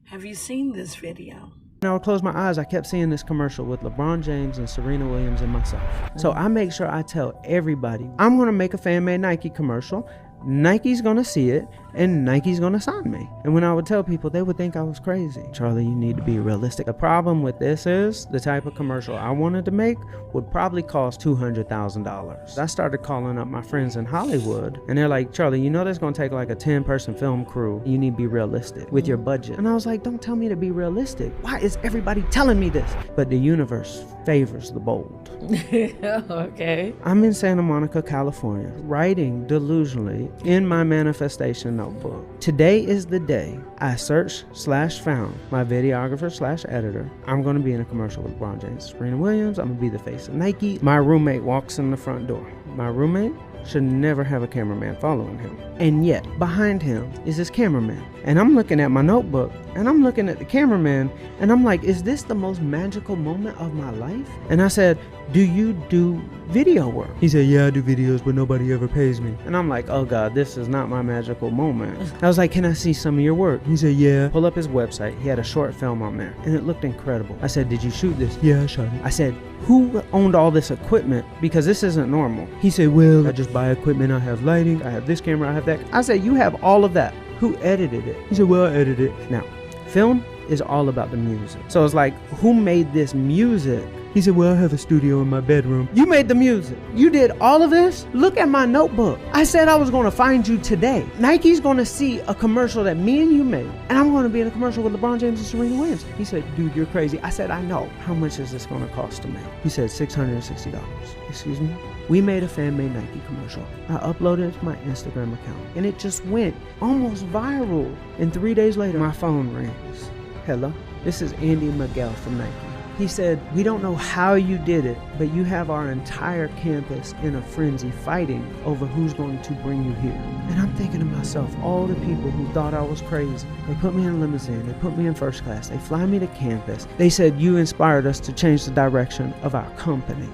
Have you seen this video? When I would close my eyes, I kept seeing this commercial with LeBron James and Serena Williams and myself. So I make sure I tell everybody, I'm gonna make a fan-made Nike commercial. Nike's gonna see it, and Nike's gonna sign me. And when I would tell people, they would think I was crazy. Charlie, you need to be realistic. The problem with this is the type of commercial I wanted to make would probably cost $200,000. I started calling up my friends in Hollywood, and they're like, Charlie, you know that's gonna take like a 10-person film crew. You need to be realistic with your budget. And I was like, don't tell me to be realistic. Why is everybody telling me this? But the universe favors the bold. Okay. I'm in Santa Monica, California, writing delusionally in my manifestation notebook. Today is the day I searched/found my videographer/editor. I'm going to be in a commercial with LeBron James, Serena Williams. I'm going to be the face of Nike. My roommate walks in the front door. My roommate should never have a cameraman following him. And yet, behind him is his cameraman. And I'm looking at my notebook, and I'm looking at the cameraman, and I'm like, is this the most magical moment of my life? And I said, do you do video work? He said, yeah, I do videos, but nobody ever pays me. And I'm like, oh God, this is not my magical moment. I was like, can I see some of your work? He said, yeah. Pull up his website. He had a short film on there, and it looked incredible. I said, did you shoot this? Yeah, I shot it. I said, who owned all this equipment? Because this isn't normal. He said, well, I just buy equipment. I have lighting. I have this camera. I have that. I said, you have all of that. Who edited it? He said, well, I edited it. Now, film is all about the music. So it's like, who made this music? He said, well, I have a studio in my bedroom. You made the music. You did all of this? Look at my notebook. I said I was going to find you today. Nike's going to see a commercial that me and you made, and I'm going to be in a commercial with LeBron James and Serena Williams. He said, dude, you're crazy. I said, I know. How much is this going to cost to make? He said, $660. Excuse me? We made a fan-made Nike commercial. I uploaded it to my Instagram account, and it just went almost viral. And 3 days later, my phone rings. Hello? This is Andy Miguel from Nike. He said, we don't know how you did it, but you have our entire campus in a frenzy fighting over who's going to bring you here. And I'm thinking to myself, all the people who thought I was crazy, they put me in a limousine, they put me in first class, they fly me to campus. They said, you inspired us to change the direction of our company.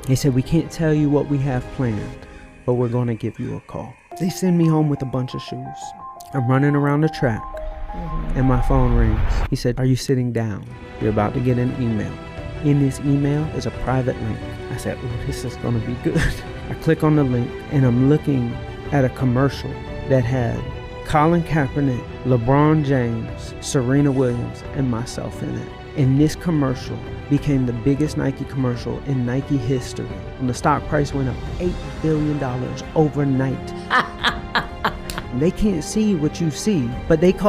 They said, we can't tell you what we have planned, but we're going to give you a call. They send me home with a bunch of shoes. I'm running around the track. And my phone rings. He said, are you sitting down? You're about to get an email. In this email is a private link. I said, oh, this is going to be good. I click on the link, and I'm looking at a commercial that had Colin Kaepernick, LeBron James, Serena Williams, and myself in it. And this commercial became the biggest Nike commercial in Nike history. And the stock price went up $8 billion overnight. They can't see what you see, but they call